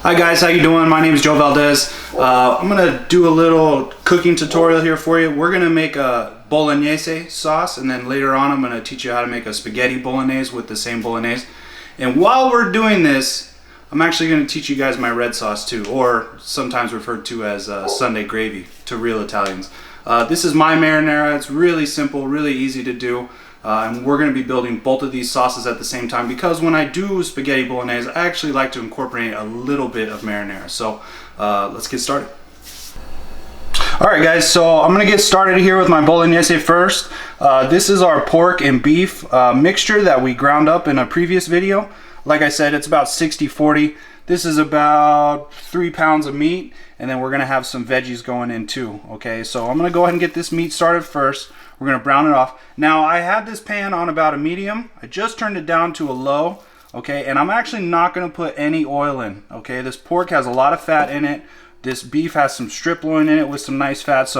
Hi guys, how you doing? My name is Joe Valdez. I'm gonna do a little cooking tutorial here for you. We're gonna make a Bolognase sauce, and then later on I'm gonna teach you how to make a spaghetti Bolognese with the same Bolognese. And while we're doing this, I'm actually gonna teach you guys my red sauce too, or sometimes referred to as Sunday gravy to real Italians. This is my marinara. It's really simple, really easy to do. And we're going to be building both of these sauces at the same time, because when I do spaghetti bolognese, I actually like to incorporate a little bit of marinara. So let's get started. Alright guys, so I'm going to get started here with my bolognese first. This is our pork and beef mixture that we ground up in a previous video. Like I said, it's about 60-40. This is about 3 pounds of meat, and then we're going to have some veggies going in too. Okay, so I'm going to go ahead and get this meat started first. We're going to brown it off. Now I have this pan on about a medium. I just turned it down to a low. Okay, and I'm actually not going to put any oil in. Okay, this pork has a lot of fat in it. This beef has some strip loin in it with some nice fat.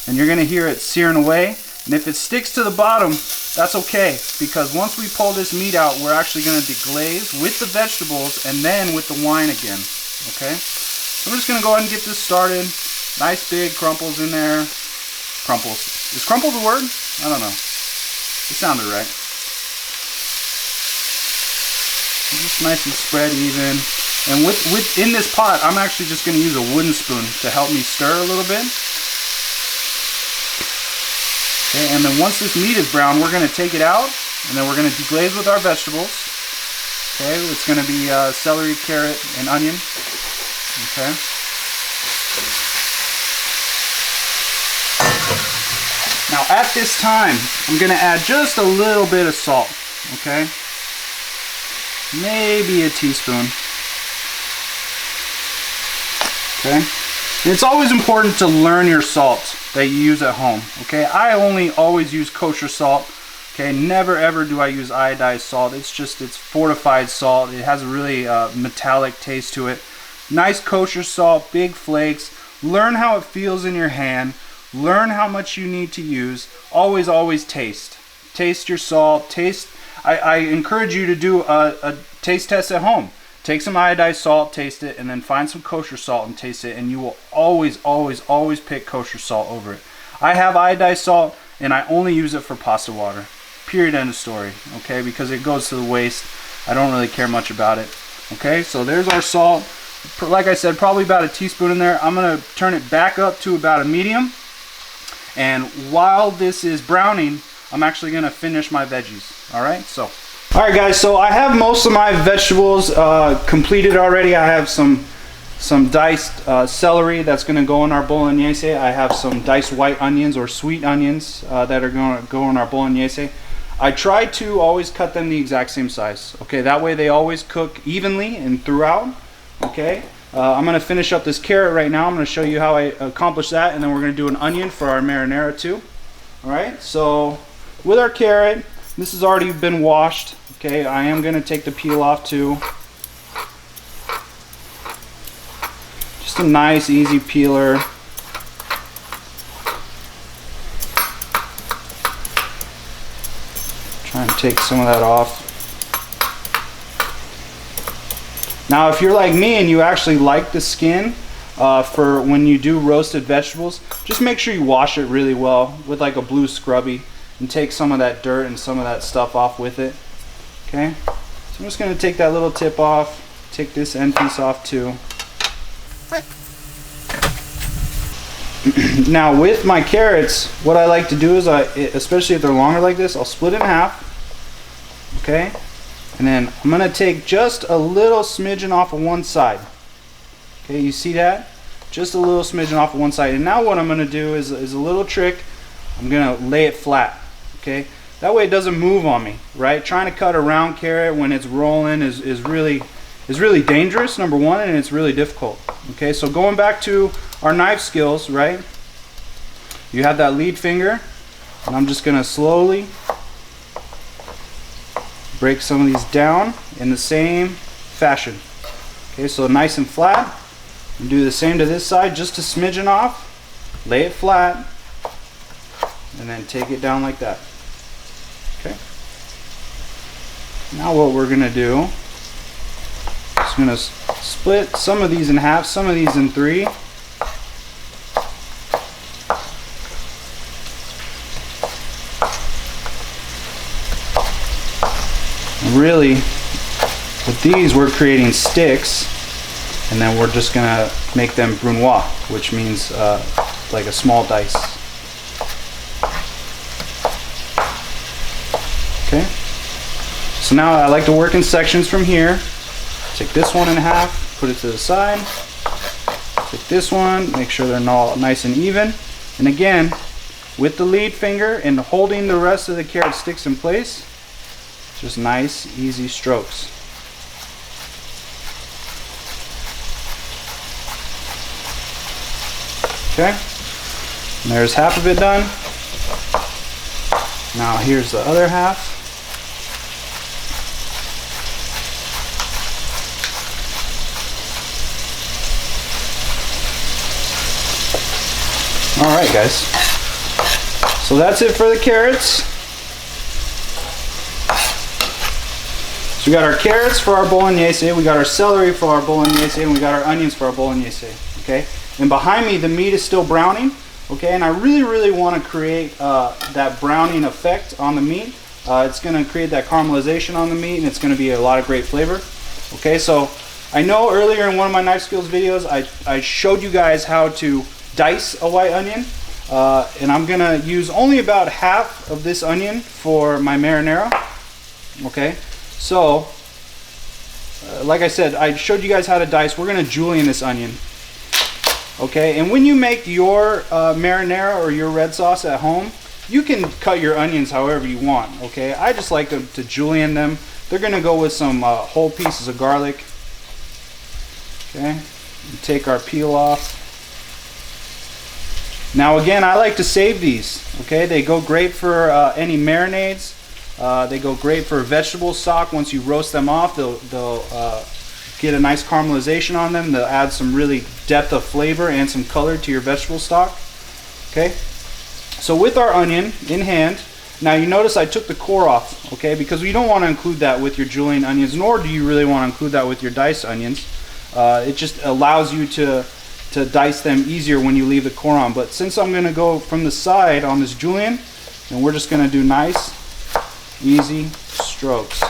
And you're going to hear it searing away. And if it sticks to the bottom, that's okay, because once we pull this meat out, we're actually going to deglaze with the vegetables and then with the wine again. Okay, so I'm just going to go ahead and get this started. Nice big crumples in there. Crumples. Is crumple the word? I don't know. It sounded right. Just nice and spread even. And in this pot, I'm actually just going to use a wooden spoon to help me stir a little bit. Okay, and then once this meat is brown, we're going to take it out, and then we're going to deglaze with our vegetables. Okay, it's going to be celery, carrot, and onion. Okay. Now at this time, I'm going to add just a little bit of salt, okay? Maybe a teaspoon. Okay? And it's always important to learn your salt that you use at home, okay? I always use kosher salt, okay? Never ever do I use iodized salt. It's fortified salt. It has a really metallic taste to it. Nice kosher salt, big flakes. Learn how it feels in your hand. Learn how much you need to use. Always taste. Taste your salt. Taste. I encourage you to do a taste test at home. Take some iodized salt, taste it, and then find some kosher salt and taste it, and you will always pick kosher salt over it. I have iodized salt, and I only use it for pasta water. Period, end of story. Okay, because it goes to the waste. I don't really care much about it. Okay, so there's our salt. Like I said, probably about a teaspoon in there. I'm going to turn it back up to about a medium. And while this is browning, I'm actually going to finish my veggies. Alright, so. Alright guys, so I have most of my vegetables completed already. I have some diced celery that's going to go in our bolognese. I have some diced white onions or sweet onions that are going to go in our bolognese. I try to always cut them the exact same size. Okay, that way they always cook evenly and throughout. Okay. I'm going to finish up this carrot right now. I'm going to show you how I accomplish that, and then we're going to do an onion for our marinara too. Alright, so with our carrot, this has already been washed. Okay, I am going to take the peel off too. Just a nice easy peeler. Try and take some of that off. Now if you're like me and you actually like the skin for when you do roasted vegetables, just make sure you wash it really well with like a blue scrubby and take some of that dirt and some of that stuff off with it. Okay, so I'm just going to take that little tip off, take this end piece off too. Now with my carrots, what I like to do is, especially if they're longer like this, I'll split it in half. Okay. And then I'm going to take just a little smidgen off of one side. Okay, you see that? Just a little smidgen off of one side. And now what I'm going to do is a little trick. I'm going to lay it flat. Okay, that way it doesn't move on me, right? Trying to cut a round carrot when it's rolling is really dangerous, number one, and it's really difficult. Okay, so going back to our knife skills, right? You have that lead finger, and I'm just going to slowly break some of these down in the same fashion. Okay, so nice and flat. And do the same to this side, just a smidgen off. Lay it flat, and then take it down like that. Okay. Now what we're going to do is going to split some of these in half, some of these in three. Really, with these we're creating sticks, and then we're just gonna make them brunoise, which means like a small dice. Okay, so now I like to work in sections from here. Take this one in half, put it to the side. Take this one, make sure they're all nice and even, and again with the lead finger and holding the rest of the carrot sticks in place. Just nice, easy strokes. Okay, and there's half of it done. Now here's the other half. All right, guys. So that's it for the carrots. We got our carrots for our bolognese, we got our celery for our bolognese, and we got our onions for our bolognese, okay? And behind me, the meat is still browning, okay? And I really want to create that browning effect on the meat. It's going to create that caramelization on the meat, and it's going to be a lot of great flavor, okay? So I know earlier in one of my knife skills videos, I showed you guys how to dice a white onion, and I'm going to use only about half of this onion for my marinara, okay? So, like I said, I showed you guys how to dice. We're going to julienne this onion. Okay, and when you make your marinara or your red sauce at home, you can cut your onions however you want. Okay, I just like to julienne them. They're going to go with some whole pieces of garlic. Okay, and take our peel off. Now again, I like to save these. Okay, they go great for any marinades. They go great for vegetable stock. Once you roast them off, they'll get a nice caramelization on them. They'll add some really depth of flavor and some color to your vegetable stock. Okay, so with our onion in hand, now you notice I took the core off, okay, because you don't want to include that with your julienne onions, nor do you really want to include that with your diced onions. It just allows you to dice them easier when you leave the core on. But since I'm going to go from the side on this julienne, and we're just going to do nice, easy strokes.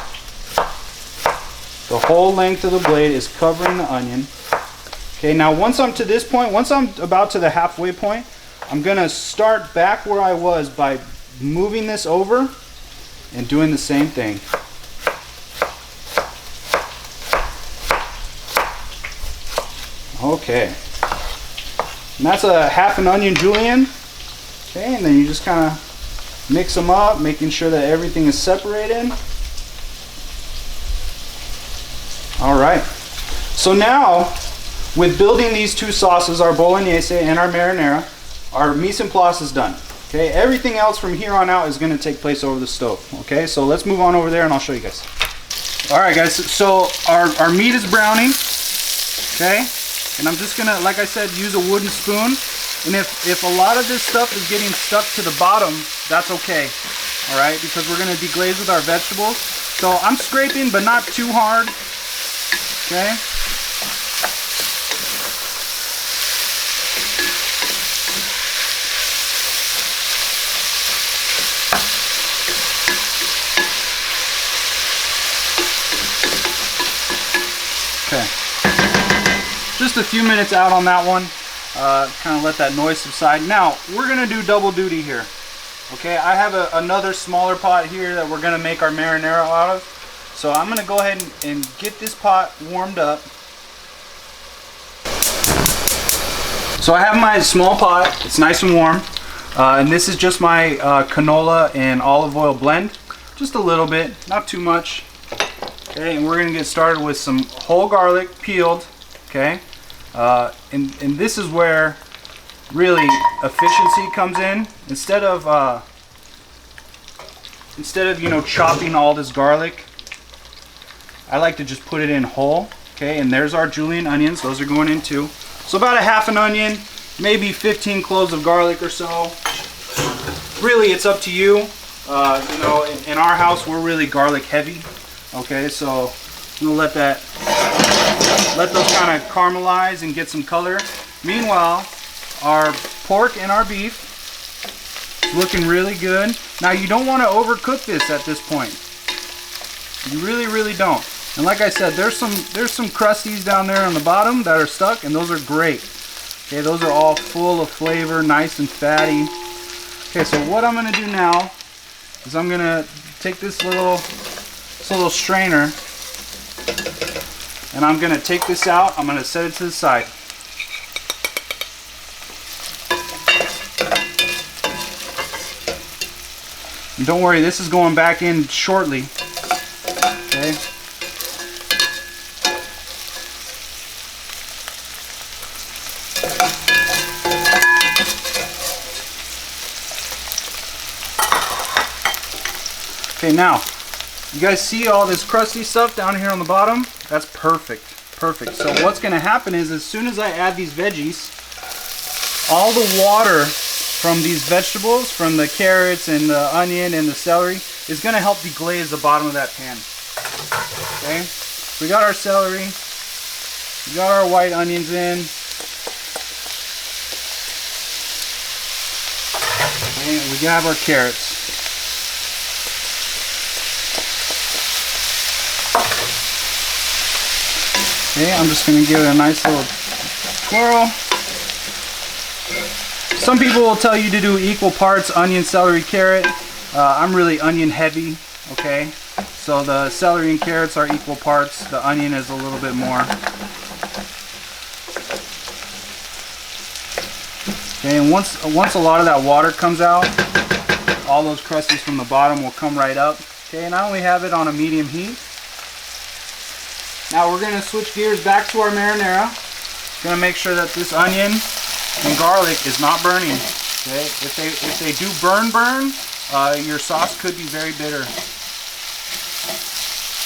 The whole length of the blade is covering the onion. Okay, now once I'm to this point, once I'm about to the halfway point, I'm going to start back where I was by moving this over and doing the same thing. Okay, and that's a half an onion julienne. Okay, and then you just kind of mix them up, making sure that everything is separated. All right, so now with building these two sauces, our bolognese and our marinara, our mise en place is done. Okay, everything else from here on out is going to take place over the stove. Okay, so let's move on over there and I'll show you guys. All right, guys, so our meat is browning. Okay, and I'm just gonna, like I said, use a wooden spoon. And if a lot of this stuff is getting stuck to the bottom, that's okay. All right, because we're gonna deglaze with our vegetables. So I'm scraping, but not too hard. Okay. Okay. Just a few minutes out on that one. Kind of let that noise subside. Now we're gonna do double duty here. Okay, I have another smaller pot here that we're gonna make our marinara out of. So I'm gonna go ahead and get this pot warmed up. So I have my small pot, it's nice and warm. And this is just my canola and olive oil blend. Just a little bit, not too much. Okay, and we're gonna get started with some whole garlic peeled. Okay, and this is where really efficiency comes in. Instead of chopping all this garlic, I like to just put it in whole. Okay, and there's our julienne onions. Those are going in too. So about a half an onion, maybe 15 cloves of garlic or so. Really, it's up to you. You know, in our house, we're really garlic heavy. Okay, so we'll let that let those kind of caramelize and get some color. Meanwhile, our pork and our beef is looking really good. Now you don't want to overcook this at this point. You really don't. And like I said, there's some crusties down there on the bottom that are stuck, and those are great. Okay, those are all full of flavor, nice and fatty. Okay, so what I'm gonna do now is I'm gonna take this little strainer, and I'm gonna take this out. I'm gonna set it to the side. And don't worry, this is going back in shortly. Okay. Okay, now, you guys see all this crusty stuff down here on the bottom? That's perfect, perfect. So what's gonna happen is, as soon as I add these veggies, all the water from these vegetables, from the carrots and the onion and the celery, is gonna help deglaze the bottom of that pan. Okay, we got our celery, we got our white onions in. Okay, we have our carrots. Okay, I'm just going to give it a nice little twirl. Some people will tell you to do equal parts onion, celery, carrot. I'm really onion heavy, okay? So the celery and carrots are equal parts. The onion is a little bit more. Okay, and once a lot of that water comes out, all those crusties from the bottom will come right up. Okay, and I only have it on a medium heat. Now we're going to switch gears back to our marinara. Going to make sure that this onion and garlic is not burning. Okay, if they do burn, your sauce could be very bitter.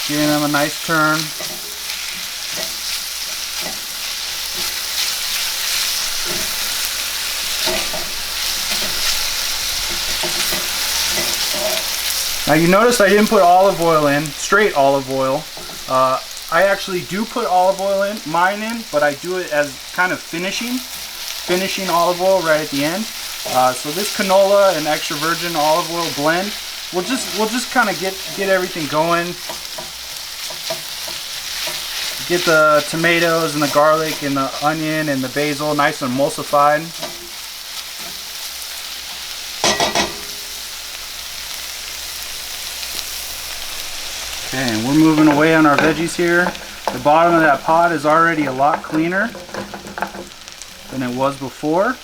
Giving them a nice turn. Now you notice I didn't put olive oil in, straight olive oil. I actually do put olive oil in, mine in, but I do it as kind of finishing olive oil right at the end. So this canola and extra virgin olive oil blend, we'll just kind of get everything going. Get the tomatoes and the garlic and the onion and the basil nice and emulsified. Okay, and we're moving away on our veggies here. The bottom of that pot is already a lot cleaner than it was before.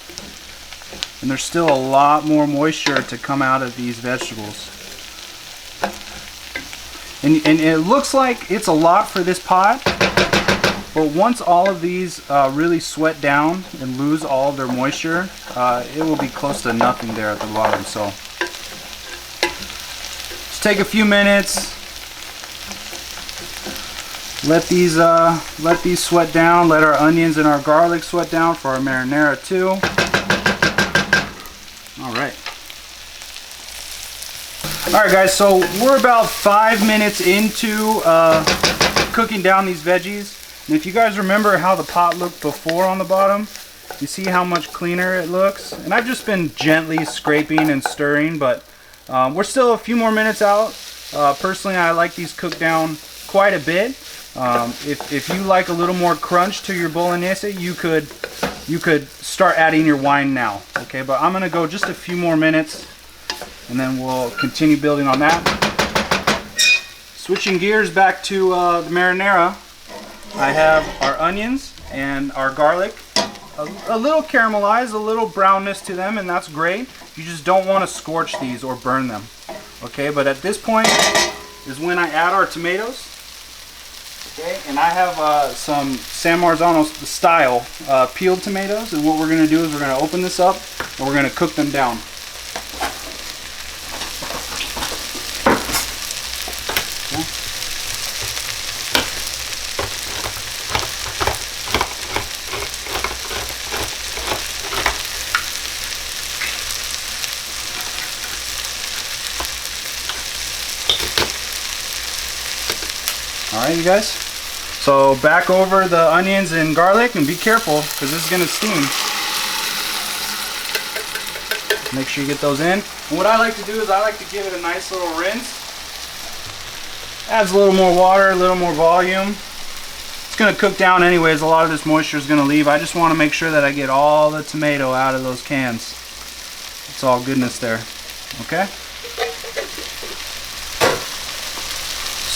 And there's still a lot more moisture to come out of these vegetables. And it looks like it's a lot for this pot, but once all of these really sweat down and lose all of their moisture, it will be close to nothing there at the bottom. So just take a few minutes. Let these sweat down. Let our onions and our garlic sweat down for our marinara too. All right. All right, guys. So we're about 5 minutes into cooking down these veggies. And if you guys remember how the pot looked before on the bottom, you see how much cleaner it looks. And I've just been gently scraping and stirring, but we're still a few more minutes out. Personally, I like these cooked down quite a bit. If you like a little more crunch to your bolognese, you could start adding your wine now. Okay, but I'm gonna go just a few more minutes, and then we'll continue building on that. Switching gears back to the marinara, I have our onions and our garlic, a little caramelized, a little brownness to them, and that's great. You just don't want to scorch these or burn them. Okay, but at this point is when I add our tomatoes. Okay, and I have some San Marzano style peeled tomatoes, and what we're going to do is we're going to open this up and we're going to cook them down. Okay. All right, you guys. So back over the onions and garlic, and be careful because this is going to steam. Make sure you get those in. And what I like to do is I like to give it a nice little rinse. Adds a little more water, a little more volume. It's going to cook down anyways. A lot of this moisture is going to leave. I just want to make sure that I get all the tomato out of those cans. It's all goodness there. Okay?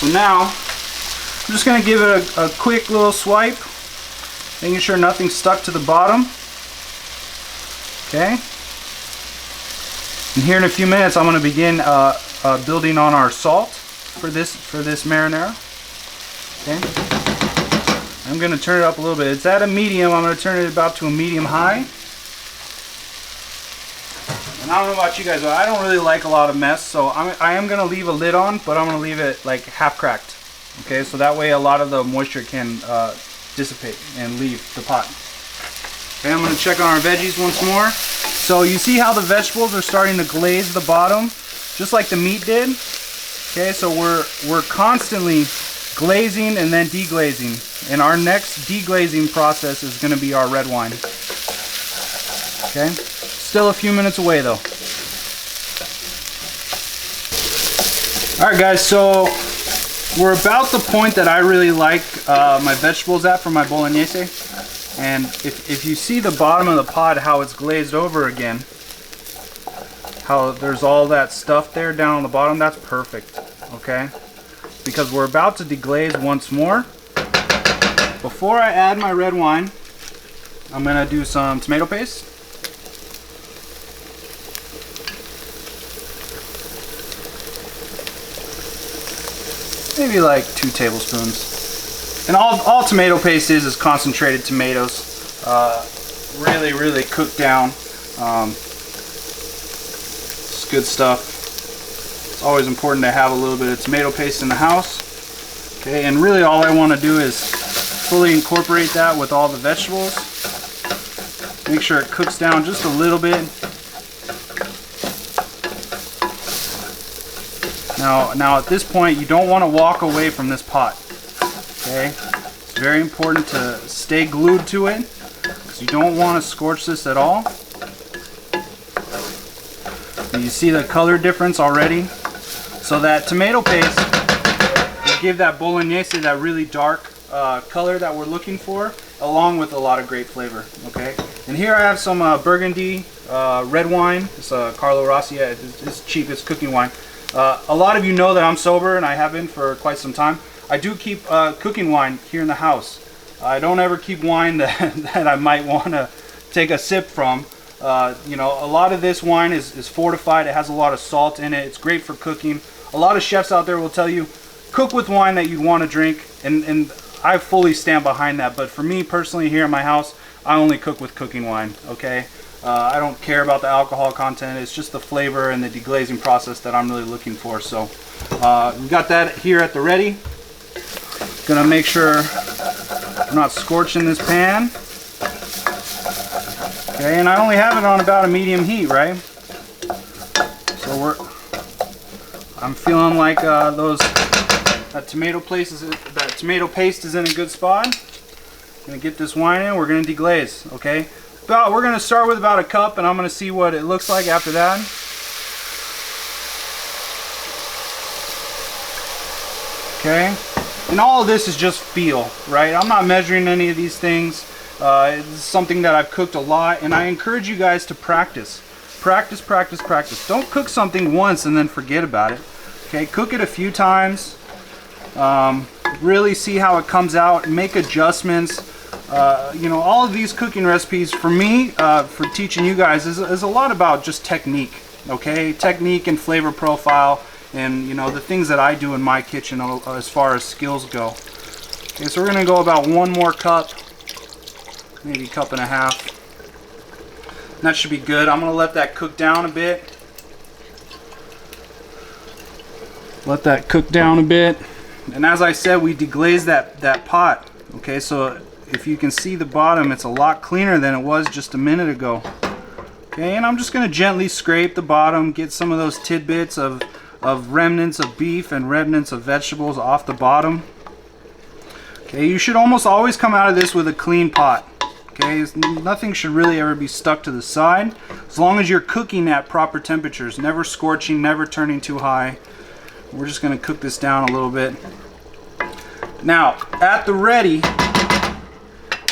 So now, I'm just going to give it a quick little swipe, making sure nothing's stuck to the bottom. Okay? And here in a few minutes, I'm going to begin building on our salt for this marinara. Okay? I'm going to turn it up a little bit. It's at a medium. I'm going to turn it about to a medium high. And I don't know about you guys, but I don't really like a lot of mess, so I am going to leave a lid on, but I'm going to leave it like half cracked. Okay, so that way a lot of the moisture can dissipate and leave the pot. Okay, I'm going to check on our veggies once more. So you see how the vegetables are starting to glaze the bottom, just like the meat did. Okay, so we're constantly glazing and then deglazing. And our next deglazing process is going to be our red wine. Okay, still a few minutes away though. Alright guys, so we're about the point that I really like my vegetables at for my Bolognese. And if you see the bottom of the pot, how it's glazed over again, how there's all that stuff there down on the bottom, that's perfect, okay? Because we're about to deglaze once more. Before I add my red wine, I'm gonna do some tomato paste. Maybe like 2 tablespoons. And all tomato paste is concentrated tomatoes, really cooked down. It's good stuff. It's always important to have a little bit of tomato paste in the house. Okay, and really all I want to do is fully incorporate that with all the vegetables. Make sure it cooks down just a little bit. Now at this point, you don't want to walk away from this pot. Okay, it's very important to stay glued to it because you don't want to scorch this at all. And you see the color difference already. So that tomato paste will give that Bolognese that really dark color that we're looking for, along with a lot of great flavor. Okay, and here I have some Burgundy red wine. It's Carlo Rossi. It's cheap. It's cooking wine. A lot of you know that I'm sober, and I have been for quite some time. I do keep cooking wine here in the house. I don't ever keep wine that I might want to take a sip from. You know, a lot of this wine is fortified. It has a lot of salt in it. It's great for cooking. A lot of chefs out there will tell you, cook with wine that you want to drink, and I fully stand behind that. But for me personally, here in my house, I only cook with cooking wine, okay? I don't care about the alcohol content. It's just the flavor and the deglazing process that I'm really looking for. So we got that here at the ready. Gonna make sure I'm not scorching this pan. Okay, and I only have it on about a medium heat, right? So I'm feeling like that tomato paste is in a good spot. Gonna get this wine in. We're gonna deglaze. Okay, we're gonna start with about a cup, and I'm gonna see what it looks like after that. Okay, and all of this is just feel, right? I'm not measuring any of these things. It's something that I've cooked a lot, and I encourage you guys to practice. Practice. Don't cook something once and then forget about it. Okay, cook it a few times. Really see how it comes out, make adjustments. You know, all of these cooking recipes for me, for teaching you guys, is a lot about just technique. Okay, technique and flavor profile, and you know, the things that I do in my kitchen as far as skills go. Okay, so we're gonna go about 1 more cup, maybe a cup and a half. And that should be good. I'm gonna let that cook down a bit. Let that cook down a bit. And as I said, we deglazed that pot. Okay, so if you can see the bottom, it's a lot cleaner than it was just a minute ago. Okay, and I'm just gonna gently scrape the bottom, get some of those tidbits of remnants of beef and remnants of vegetables off the bottom. Okay, you should almost always come out of this with a clean pot. Okay, nothing should really ever be stuck to the side, as long as you're cooking at proper temperatures, never scorching, never turning too high. We're just going to cook this down a little bit. Now, at the ready,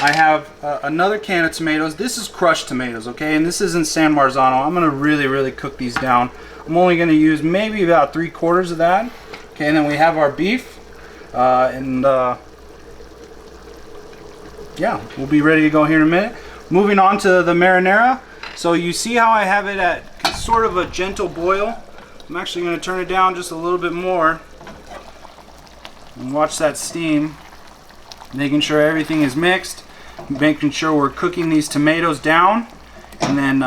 I have another can of tomatoes. This is crushed tomatoes, okay, and this isn't San Marzano. I'm going to really cook these down. I'm only going to use maybe about 3/4 of that. Okay, and then we have our beef, yeah, we'll be ready to go here in a minute. Moving on to the marinara. So you see how I have it at sort of a gentle boil. I'm actually going to turn it down just a little bit more and watch that steam, making sure everything is mixed, making sure we're cooking these tomatoes down, and then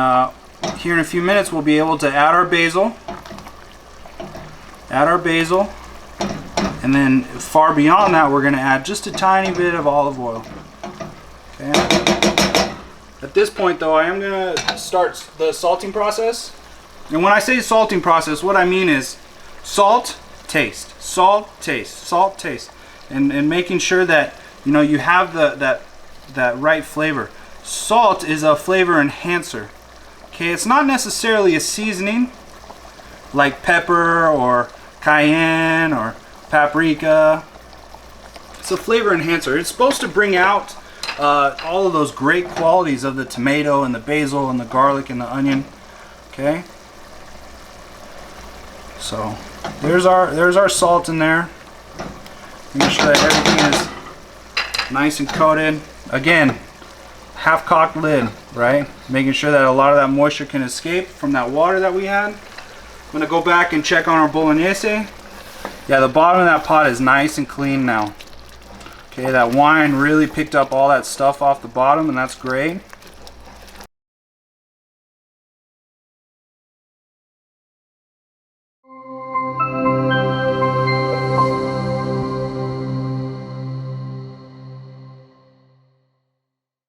here in a few minutes we'll be able to add our basil, and then far beyond that we're going to add just a tiny bit of olive oil. Okay. At this point though, I am going to start the salting process. And when I say salting process, what I mean is salt, taste, salt, taste, salt, taste, and making sure that you have that right flavor. Salt is a flavor enhancer. Okay, it's not necessarily a seasoning like pepper or cayenne or paprika. It's a flavor enhancer. It's supposed to bring out all of those great qualities of the tomato and the basil and the garlic and the onion. Okay, so there's our salt in there. Make sure that everything is nice and coated. Again, half-cocked lid, right? Making sure that a lot of that moisture can escape from that water that we had. I'm gonna go back and check on our Bolognase. Yeah, the bottom of that pot is nice and clean now. Okay, that wine really picked up all that stuff off the bottom, and that's great.